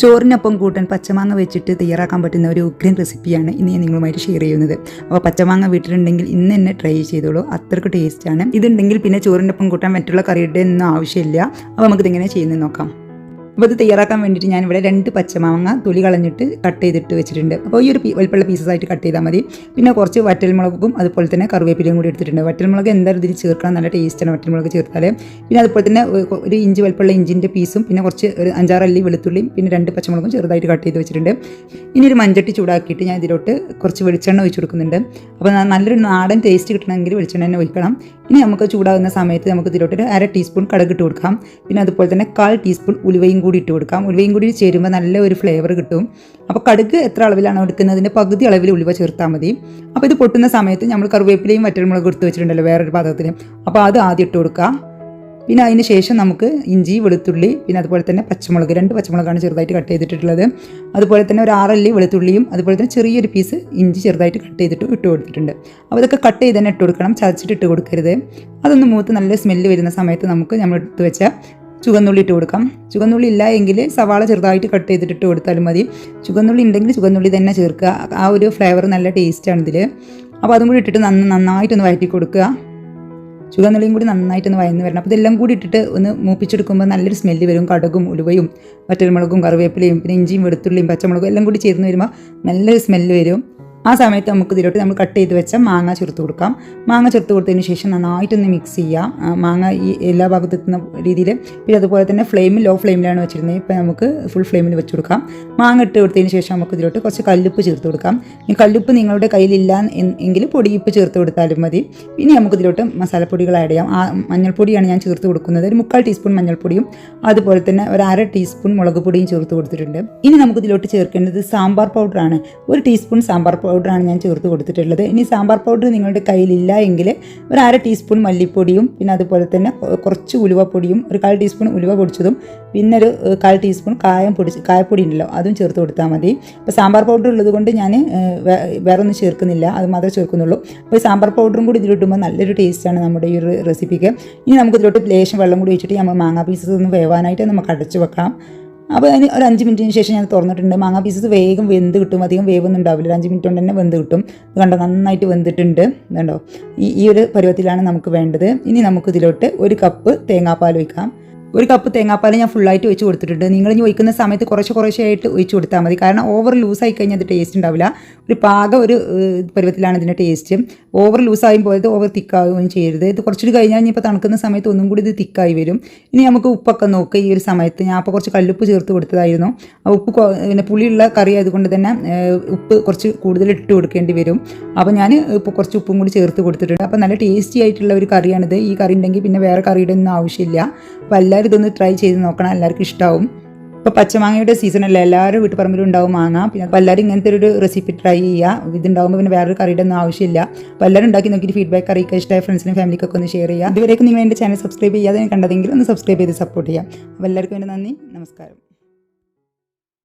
ചോറിനൊപ്പം കൂട്ടാൻ പച്ചമാങ്ങ വെച്ചിട്ട് തയ്യാറാക്കാൻ പറ്റുന്ന ഒരു ഉഗ്രൻ റെസിപ്പിയാണ് ഇന്ന് ഞാൻ നിങ്ങളുമായിട്ട് ഷെയർ ചെയ്യുന്നത്. അപ്പോൾ പച്ചമാങ്ങ വീട്ടിലുണ്ടെങ്കിൽ ഇന്ന് തന്നെ ട്രൈ ചെയ്തോളൂ, അത്രയ്ക്ക് ടേസ്റ്റാണ്. ഇതുണ്ടെങ്കിൽ പിന്നെ ചോറിനൊപ്പം കൂട്ടാൻ മറ്റുള്ള കറിയുടെ ഒന്നും ആവശ്യമില്ല. അപ്പോൾ നമുക്കിതെങ്ങനെ ചെയ്യുന്നത് നോക്കാം. അപ്പോൾ ഇത് തയ്യാറാക്കാൻ വേണ്ടിയിട്ട് ഞാനിവിടെ 2 പച്ചമാങ്ങ തൊലി കളഞ്ഞിട്ട് കട്ട് ചെയ്തിട്ട് വെച്ചിട്ടുണ്ട്. അപ്പോൾ ഈ ഒരു വലിപ്പമുള്ള പീസസായിട്ട് കട്ട് ചെയ്താൽ മതി. പിന്നെ കുറച്ച് വറ്റൽമുളകും അതുപോലെ തന്നെ കറിവേപ്പിലയും കൂടി എടുത്തിട്ടുണ്ട്. വറ്റൽമുളക് എന്തായാലും ഇതിൽ ചേർക്കണം, നല്ല ടേസ്റ്റാണ് വറ്റൽമുളക് ചേർത്താൽ. പിന്നെ അതുപോലെ തന്നെ ഒരു ഇഞ്ച് വലിപ്പമുള്ള ഇഞ്ചിൻ്റെ പീസും പിന്നെ കുറച്ച് ഒരു 5-6 അല്ലി വെളുത്തുള്ളിയും പിന്നെ 2 പച്ചമുളകും ചെറുതായിട്ട് കട്ട് ചെയ്ത് വെച്ചിട്ടുണ്ട്. ഇനി ഒരു മൺചട്ടി ചൂടാക്കിയിട്ട് ഞാൻ ഇതിലോട്ട് കുറച്ച് വെളിച്ചെണ്ണ ഒഴിച്ച് കൊടുക്കുന്നുണ്ട്. അപ്പോൾ നല്ലൊരു നാടൻ ടേസ്റ്റ് കിട്ടണമെങ്കിൽ വെളിച്ചെണ്ണ തന്നെ ഒഴിക്കണം. ഇനി നമുക്ക് ചൂടാകുന്ന സമയത്ത് നമുക്ക് ഇതിലോട്ട് ഒരു 1/2 ടീസ്പൂൺ കടുക് ഇട്ട് കൊടുക്കാം. പിന്നെ അതുപോലെ തന്നെ 1/4 ടീസ്പൂൺ ഉലുവയും കൂടി ഇട്ട് കൊടുക്കാം. ഉലുവയും കൂടി ചേരുമ്പോൾ നല്ല ഒരു ഫ്ലേവർ കിട്ടും. അപ്പോൾ കടുക് എത്ര അളവിലാണോ എടുക്കുന്നതിൻ്റെ പകുതി അളവിൽ ഉലുവ ചേർത്താൽ മതി. അപ്പോൾ ഇത് പൊട്ടുന്ന സമയത്ത് നമ്മൾ കറിവേപ്പിലയും വറ്റൽമുളകും എടുത്ത് വെച്ചിട്ടുണ്ടല്ലോ വേറൊരു പാത്രത്തിൽ, അപ്പോൾ അത് ആദ്യം ഇട്ട് കൊടുക്കുക. പിന്നെ അതിന് ശേഷം നമുക്ക് ഇഞ്ചി, വെളുത്തുള്ളി, പിന്നെ അതുപോലെ തന്നെ പച്ചമുളക് 2 പച്ചമുളകാണ് ചെറുതായിട്ട് കട്ട് ചെയ്തിട്ടുള്ളത്. അതുപോലെ തന്നെ ഒരു 6 അല്ലി വെളുത്തുള്ളിയും അതുപോലെ തന്നെ ചെറിയൊരു പീസ് ഇഞ്ചി ചെറുതായിട്ട് കട്ട് ചെയ്തിട്ട് ഇട്ട് കൊടുത്തിട്ടുണ്ട്. അപ്പോൾ ഇതൊക്കെ കട്ട് ചെയ്ത് തന്നെ ഇട്ട് കൊടുക്കണം, ചതച്ചിട്ട് ഇട്ട് കൊടുക്കരുത്. അതൊന്ന് മൂത്ത് നല്ല സ്മെല്ല് വരുന്ന സമയത്ത് നമുക്ക് നമ്മൾ എടുത്ത് വെച്ച ചുവന്നുള്ളി ഇട്ട് കൊടുക്കാം. ചുവന്നുള്ളി ഇല്ല എങ്കിൽ സവാള ചെറുതായിട്ട് കട്ട് ചെയ്തിട്ട് ഇട്ട് കൊടുത്താലും മതി. ചുവന്നുള്ളി ഉണ്ടെങ്കിൽ ചുവന്നുള്ളി തന്നെ ചേർക്കുക, ആ ഒരു ഫ്ലേവർ നല്ല ടേസ്റ്റാണ് ഇതിൽ. അപ്പോൾ അതും കൂടി ഇട്ടിട്ട് നന്നായിട്ടൊന്ന് വഴറ്റി കൊടുക്കുക. ചുവന്നുള്ളിയും കൂടി നന്നായിട്ടൊന്ന് വഴന്ന് വരണം. അപ്പോൾ ഇതെല്ലാം കൂടി ഇട്ടിട്ട് ഒന്ന് മൂപ്പിച്ചെടുക്കുമ്പോൾ നല്ലൊരു സ്മെല്ല് വരും. കടുകും ഉലുവയും വറ്റൽമുളകും കറിവേപ്പിലയും പിന്നെ ഇഞ്ചിയും വെളുത്തുള്ളിയും പച്ചമുളകും എല്ലാം കൂടി ചേർന്ന് വരുമ്പോൾ നല്ലൊരു സ്മെല്ല് വരും. ആ സമയത്ത് നമുക്ക് ഇതിലോട്ട് നമ്മൾ കട്ട് ചെയ്ത് വെച്ച മാങ്ങ ചേർത്ത് കൊടുക്കാം. മാങ്ങ ചേർത്ത് കൊടുത്തതിന് ശേഷം നന്നായിട്ടൊന്ന് മിക്സ് ചെയ്യാം. മാങ്ങ ഈ എല്ലാ ഭാഗത്തും എത്തുന്ന രീതിയിൽ. പിന്നെ അതുപോലെ തന്നെ ലോ ഫ്ലെയിമിലാണ് വെച്ചിരുന്നത്. ഇപ്പോൾ നമുക്ക് ഫുൾ ഫ്ലെയിമിൽ വെച്ച് കൊടുക്കാം. മാങ്ങ ഇട്ട് കൊടുത്തതിന് ശേഷം നമുക്ക് ഇതിലോട്ട് കുറച്ച് കല്ലുപ്പ് ചേർത്ത് കൊടുക്കാം. ഈ കല്ലുപ്പ് നിങ്ങളുടെ കയ്യിലില്ല എങ്കിൽ പൊടിയുപ്പ് ചേർത്ത് കൊടുത്താലും മതി. പിന്നെ നമുക്ക് ഇതിലോട്ട് മസാലപ്പൊടികൾ ആഡ് ചെയ്യാം. മഞ്ഞൾപ്പൊടിയാണ് ഞാൻ ചേർത്ത് കൊടുക്കുന്നത്. ഒരു 3/4 ടീസ്പൂൺ മഞ്ഞൾപ്പൊടിയും അതുപോലെ തന്നെ ഒരു 1/2 ടീസ്പൂൺ മുളക് പൊടിയും ചേർത്ത് കൊടുത്തിട്ടുണ്ട്. ഇനി നമുക്ക് ഇതിലോട്ട് ചേർക്കേണ്ടത് സാമ്പാർ പൗഡറാണ്. 1 ടീസ്പൂൺ സാമ്പാർ പൗഡറാണ് ഞാൻ ചേർത്ത് കൊടുത്തിട്ടുള്ളത്. ഇനി സാമ്പാർ പൗഡർ നിങ്ങളുടെ കയ്യിലില്ല എങ്കിൽ ഒരു 1/2 ടീസ്പൂൺ മല്ലിപ്പൊടിയും പിന്നെ അതുപോലെ തന്നെ കുറച്ച് ഉലുവപ്പൊടിയും ഒരു 1/4 ടീസ്പൂൺ ഉലുവ പൊടിച്ചതും പിന്നെ ഒരു 1/4 ടീസ്പൂൺ കായപ്പൊടി ഉണ്ടല്ലോ അതും ചേർത്ത് കൊടുത്താൽ മതി. അപ്പോൾ സാമ്പാർ പൗഡർ ഉള്ളത് കൊണ്ട് ഞാൻ വേറെ ഒന്നും ചേർക്കുന്നില്ല, അത് മാത്രമേ ചേർക്കുന്നുള്ളൂ. അപ്പോൾ ഈ സാമ്പാർ പൗഡറും കൂടി ഇതിലിട്ടുമ്പോൾ നല്ലൊരു ടേസ്റ്റാണ് നമ്മുടെ ഈ ഒരു റെസിപ്പിക്ക്. ഇനി നമുക്ക് ഇതിലോട്ട് ലേശം വെള്ളം കൂടി വെച്ചിട്ട് നമ്മൾ മാങ്ങാ പീസസ് ഒന്ന് വേവാനായിട്ട് നമുക്ക് അടച്ചു വെക്കാം. അപ്പോൾ അതിന് ഒരു 5 മിനിറ്റിന് ശേഷം ഞാൻ തുറന്നിട്ടുണ്ട്. മാങ്ങാ പീസസ് വേഗം വെന്ത് കിട്ടും, അധികം വേവൊന്നും ഉണ്ടാവില്ല. 5 മിനിറ്റ് കൊണ്ട് തന്നെ വെന്ത് കിട്ടും. കണ്ടോ, നന്നായിട്ട് വെന്തിട്ടുണ്ട്. കണ്ടോ, ഈ ഒരു പരുവത്തിലാണ് നമുക്ക് വേണ്ടത്. ഇനി നമുക്ക് ഇതിലോട്ട് 1 കപ്പ് തേങ്ങാപ്പാൽ ഒഴിക്കാം. 1 കപ്പ് തേങ്ങാപ്പാൽ ഞാൻ ഫുള്ളായിട്ട് ഒഴിച്ച് കൊടുത്തിട്ടുണ്ട്. നിങ്ങൾ ഇനി ഒഴിക്കുന്ന സമയത്ത് കുറേശ്ശെയായിട്ട് ഒഴിച്ച് കൊടുത്താൽ മതി. കാരണം ഓവർ ലൂസായി കഴിഞ്ഞാൽ അത് ടേസ്റ്റ് ഉണ്ടാവില്ല. ഒരു പരുവത്തിലാണ് ഇതിൻ്റെ ടേസ്റ്റ്. ഓവർ ലൂസായും പോയത് ഓവർ തിക്കാവുകയും ചെയ്യരുത്. ഇത് കുറച്ചുകൂടി കഴിഞ്ഞാൽ ഇനിയിപ്പോൾ തണുക്കുന്ന സമയത്ത് ഒന്നും കൂടി ഇത് തിക്കായി വരും. ഇനി നമുക്ക് ഉപ്പൊക്കെ നോക്കുക. ഈ ഒരു സമയത്ത് ഞാൻ അപ്പോൾ കുറച്ച് കല്ലുപ്പ് ചേർത്ത് കൊടുത്തതായിരുന്നു. ആ ഉപ്പ് പിന്നെ പുളിയുള്ള കറി ആയതുകൊണ്ട് തന്നെ ഉപ്പ് കുറച്ച് കൂടുതൽ ഇട്ട് കൊടുക്കേണ്ടി വരും. അപ്പോൾ ഞാൻ ഇപ്പോൾ കുറച്ച് ഉപ്പും കൂടി ചേർത്ത് കൊടുത്തിട്ടുണ്ട്. അപ്പോൾ നല്ല ടേസ്റ്റി ആയിട്ടുള്ള ഒരു കറിയാണിത്. ഈ കറി ഉണ്ടെങ്കിൽ പിന്നെ വേറെ കറിയുടെ ഒന്നും ആവശ്യമില്ല. അപ്പോൾ എല്ലാവരും ഇതൊന്ന് ട്രൈ ചെയ്ത് നോക്കണം, എല്ലാവർക്കും ഇഷ്ടമാവും. ഇപ്പോൾ പച്ചമാങ്ങയുടെ സീസണല്ല, എല്ലാവരും വീട്ടുപറമ്പിലും ഉണ്ടാവും മാങ്ങ. പിന്നെ അപ്പോൾ എല്ലാവരും ഇങ്ങനത്തെ ഒരു റെസിപ്പി ട്രൈ ചെയ്യുക. ഇതുണ്ടാകുമ്പോൾ പിന്നെ വേറൊരു കറിയുടെ ഒന്നും ആവശ്യമില്ല. അപ്പോൾ എല്ലാവരും ഉണ്ടാക്കി നോക്കിയിട്ട് ഫീഡ്ബാക്ക് അറിയിക്കുക. ഇഷ്ടമായ ഫ്രണ്ട്സിനും ഫാമിലിക്കൊക്കെ ഒന്ന് ഷെയർ ചെയ്യുക. ഇതുവരെയൊക്കെ നിങ്ങൾ എൻ്റെ ചാനൽ സബ്സ്ക്രൈബ് ചെയ്യാതെ കണ്ടതെങ്കിൽ ഒന്ന് സബ്സ്ക്രൈബ് ചെയ്ത് സപ്പോർട്ട് ചെയ്യാം. അപ്പോൾ എല്ലാവർക്കും വേണ്ടി നന്ദി, നമസ്കാരം.